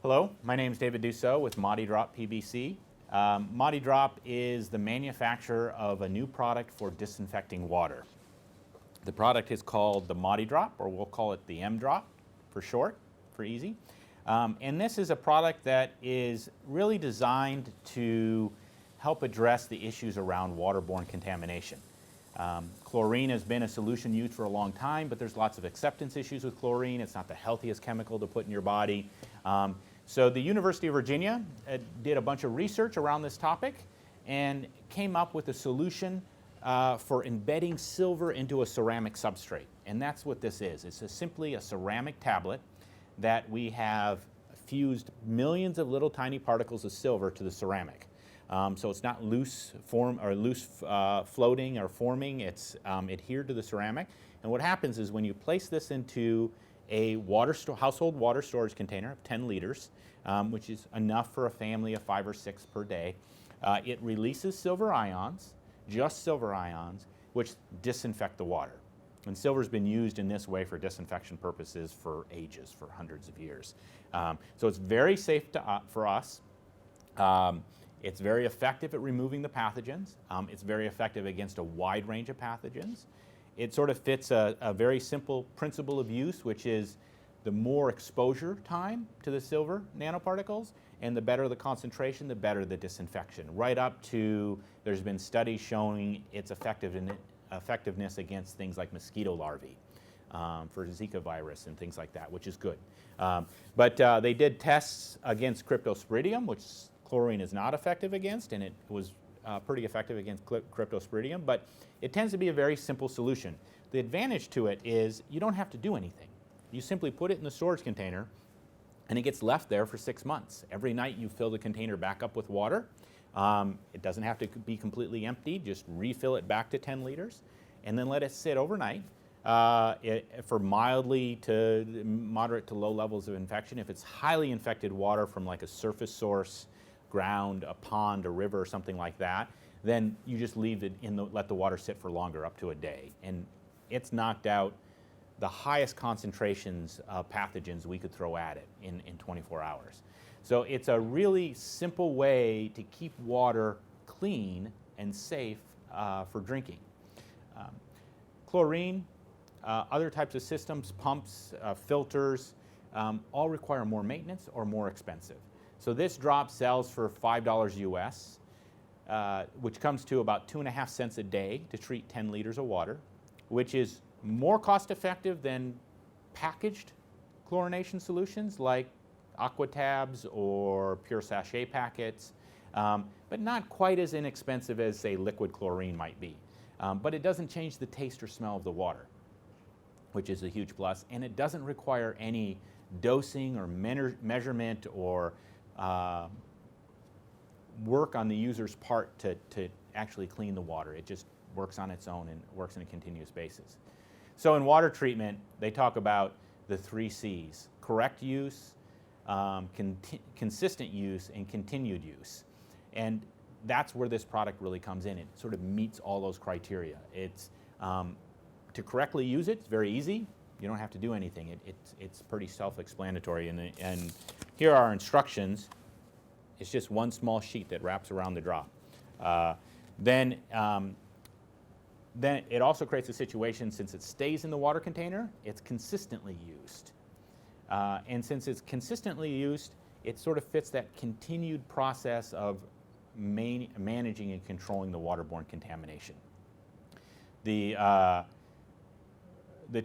Hello, my name is David Dussault with MadiDrop PBC. MadiDrop is the manufacturer of a new product for disinfecting water. The product is called the MadiDrop, or we'll call it the MDrop for short, for easy. And this is a product that is really designed to help address the issues around waterborne contamination. Chlorine has been a solution used for a long time, but there's lots of acceptance issues with chlorine. It's not the healthiest chemical to put in your body. So the University of Virginia did a bunch of research around this topic and came up with a solution for embedding silver into a ceramic substrate. And that's what this is. It's simply a ceramic tablet that we have fused millions of little tiny particles of silver to the ceramic. So it's not loose floating or forming. It's adhered to the ceramic. And what happens is when you place this into a household water storage container of 10 liters, which is enough for a family of 5 or 6 per day, it releases silver ions, just silver ions, which disinfect the water. And silver's been used in this way for disinfection purposes for ages, for hundreds of years. So it's very safe for us. It's very effective at removing the pathogens. It's very effective against a wide range of pathogens. It sort of fits a very simple principle of use, which is the more exposure time to the silver nanoparticles, and the better the concentration, the better the disinfection. Right up to, there's been studies showing its effectiveness against things like mosquito larvae, for Zika virus and things like that, which is good. But they did tests against cryptosporidium, which chlorine is not effective against, and it was pretty effective against cryptosporidium, but it tends to be a very simple solution. The advantage to it is you don't have to do anything. You simply put it in the storage container and it gets left there for 6 months. Every night you fill the container back up with water. It doesn't have to be completely empty, just refill it back to 10 liters and then let it sit overnight for moderate to low levels of infection. If it's highly infected water from like a surface source, ground, a pond, a river, or something like that, then you just leave it let the water sit for longer, up to a day. And it's knocked out the highest concentrations of pathogens we could throw at it in 24 hours. So it's a really simple way to keep water clean and safe for drinking. Chlorine, other types of systems, pumps, filters, all require more maintenance or more expensive. So this drop sells for $5 US, which comes to about 2.5 cents a day to treat 10 liters of water, which is more cost effective than packaged chlorination solutions like Aquatabs or pure sachet packets, but not quite as inexpensive as, say, liquid chlorine might be. But it doesn't change the taste or smell of the water, which is a huge plus, and it doesn't require any dosing or measurement or work on the user's part to actually clean the water. It just works on its own and works on a continuous basis. So in water treatment, they talk about the 3 C's: correct use, consistent use, and continued use. And that's where this product really comes in. It sort of meets all those criteria. It's to correctly use it, it's very easy. You don't have to do anything. It's pretty self-explanatory. And here are our instructions. It's just one small sheet that wraps around the drop. Then it also creates a situation, since it stays in the water container, it's consistently used. And since it's consistently used, it sort of fits that continued process of managing and controlling the waterborne contamination. The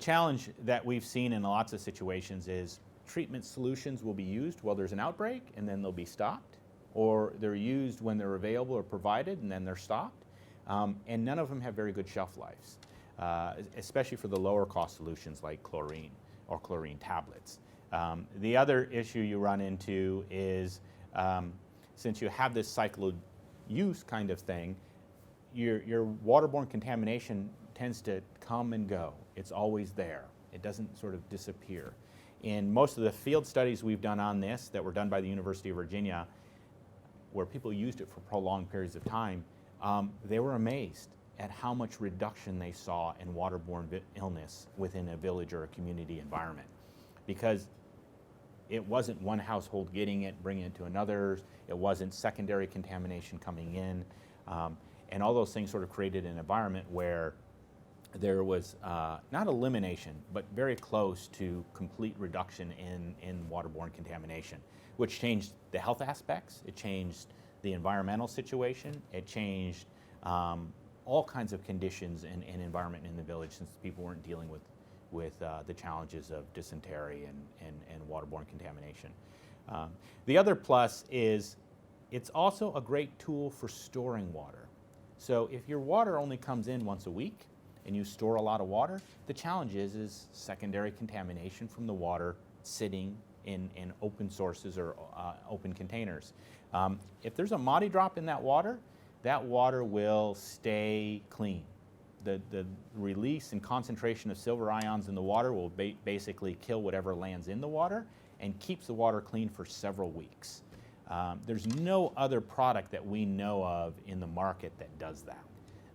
challenge that we've seen in lots of situations is treatment solutions will be used while there's an outbreak and then they'll be stopped, or they're used when they're available or provided and then they're stopped. And none of them have very good shelf lives, especially for the lower cost solutions like chlorine or chlorine tablets. The other issue you run into is since you have this cycle of use kind of thing, your waterborne contamination tends to come and go. It's always there. It doesn't sort of disappear. In most of the field studies we've done on this that were done by the University of Virginia, where people used it for prolonged periods of time, they were amazed at how much reduction they saw in waterborne illness within a village or a community environment. Because it wasn't one household getting it, bringing it to another. It wasn't secondary contamination coming in. And all those things sort of created an environment where there was not elimination, but very close to complete reduction in waterborne contamination, which changed the health aspects. It changed the environmental situation. It changed all kinds of conditions and environment in the village, since people weren't dealing with the challenges of dysentery and waterborne contamination. The other plus is it's also a great tool for storing water. So if your water only comes in once a week and you store a lot of water, the challenge is secondary contamination from the water sitting in open sources or open containers. If there's a MadiDrop in that water will stay clean. The release and concentration of silver ions in the water will basically kill whatever lands in the water and keeps the water clean for several weeks. There's no other product that we know of in the market that does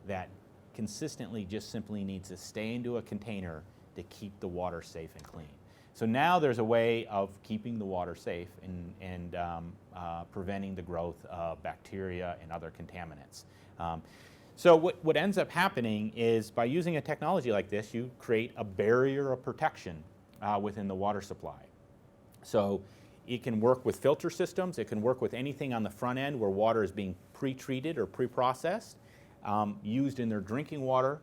that consistently just simply needs to stay into a container to keep the water safe and clean. So now there's a way of keeping the water safe and preventing the growth of bacteria and other contaminants. So what ends up happening is, by using a technology like this, you create a barrier of protection within the water supply. So it can work with filter systems. It can work with anything on the front end where water is being pre-treated or pre-processed, used in their drinking water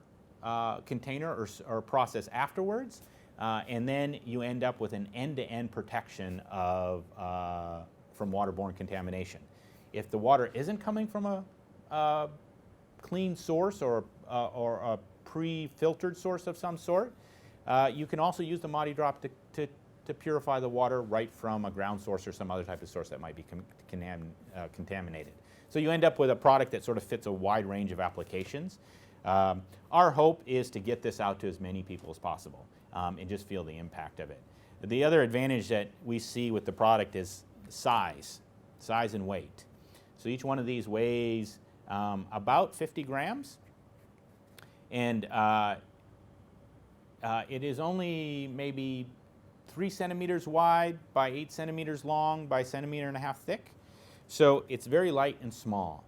container or process afterwards. And then you end up with an end-to-end protection from waterborne contamination. If the water isn't coming from a clean source or a pre-filtered source of some sort, you can also use the MadiDrop to purify the water right from a ground source or some other type of source that might be contaminated. So you end up with a product that sort of fits a wide range of applications. Our hope is to get this out to as many people as possible and just feel the impact of it. The other advantage that we see with the product is size and weight. So each one of these weighs about 50 grams, and it is only maybe 3 centimeters wide by 8 centimeters long by 1.5 centimeters thick. So it's very light and small.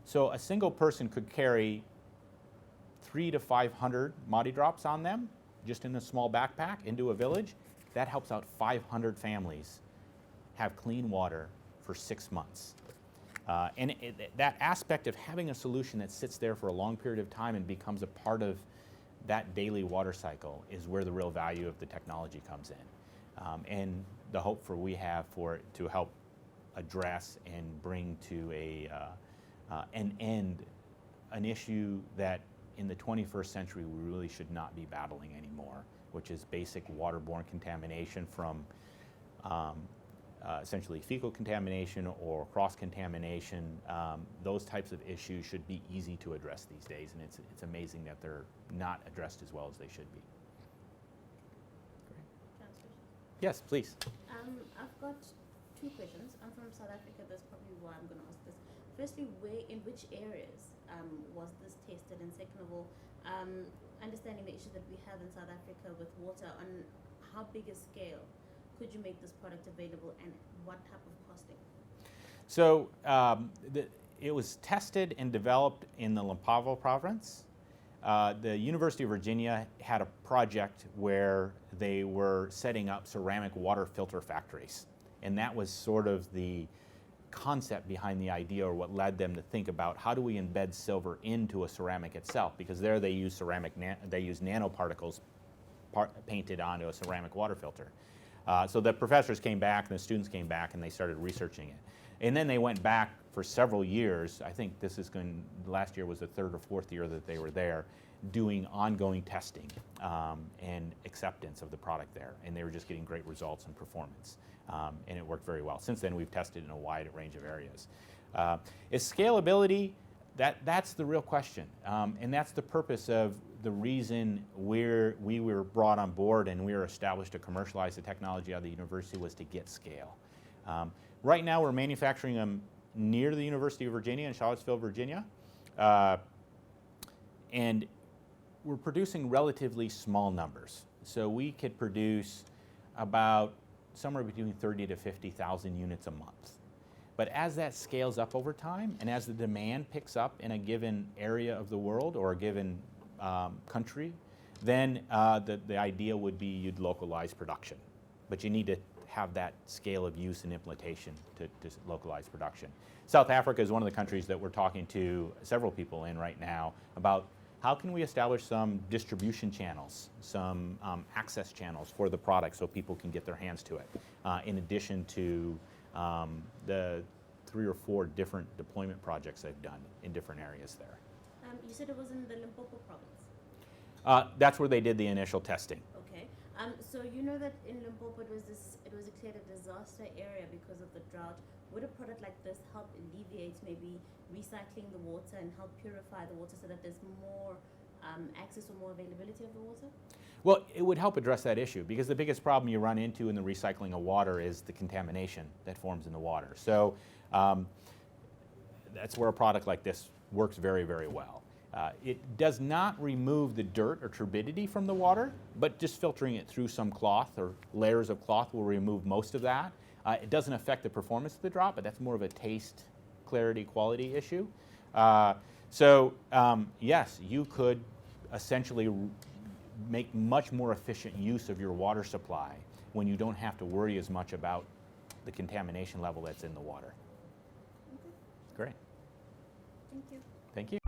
So a single person could carry 300 to 500 MadiDrops on them, just in a small backpack, into a village. That helps out 500 families have clean water for 6 months. And that aspect of having a solution that sits there for a long period of time and becomes a part of that daily water cycle is where the real value of the technology comes in. And the hope we have for it to help address and bring to an end an issue that in the 21st century we really should not be battling anymore, which is basic waterborne contamination from essentially fecal contamination or cross-contamination. Those types of issues should be easy to address these days, and it's amazing that they're not addressed as well as they should be. Yes, please. I've got 2 questions. I'm from South Africa. That's probably why I'm going to ask this. Firstly, in which areas was this tested? And second of all, understanding the issue that we have in South Africa with water, on how big a scale could you make this product available, and what type of costing? So it was tested and developed in the Limpopo province. The University of Virginia had a project where they were setting up ceramic water filter factories. And that was sort of the concept behind the idea, or what led them to think about how do we embed silver into a ceramic itself, because there they use nanoparticles painted onto a ceramic water filter. So the professors came back and the students came back and they started researching it. And then they went back for several years. I think last year was the 3rd or 4th year that they were there, doing ongoing testing and acceptance of the product there. And they were just getting great results and performance. And it worked very well. Since then, we've tested in a wide range of areas. Is scalability, that's the real question. And that's the purpose of the reason we were brought on board and we were established to commercialize the technology out of the university, was to get scale. Right now, we're manufacturing them near the University of Virginia in Charlottesville, Virginia. And we're producing relatively small numbers. So we could produce about somewhere between 30 to 50,000 units a month. But as that scales up over time, and as the demand picks up in a given area of the world or a given country, then the idea would be you'd localize production. But you need to have that scale of use and implementation to localize production. South Africa is one of the countries that we're talking to several people in right now about how can we establish some distribution channels, some access channels for the product so people can get their hands to it, in addition to the 3 or 4 different deployment projects they've done in different areas there. You said it was in the Limpopo province. That's where they did the initial testing. Okay. So you know that in Limpopo it was declared a disaster area because of the drought. Would a product like this help alleviate maybe recycling the water and help purify the water so that there's more access or more availability of the water? Well, it would help address that issue because the biggest problem you run into in the recycling of water is the contamination that forms in the water. So that's where a product like this works very, very well. It does not remove the dirt or turbidity from the water, but just filtering it through some cloth or layers of cloth will remove most of that. It doesn't affect the performance of the drop, but that's more of a taste, clarity, quality issue. Yes, you could essentially make much more efficient use of your water supply when you don't have to worry as much about the contamination level that's in the water. Okay. Great. Thank you. Thank you.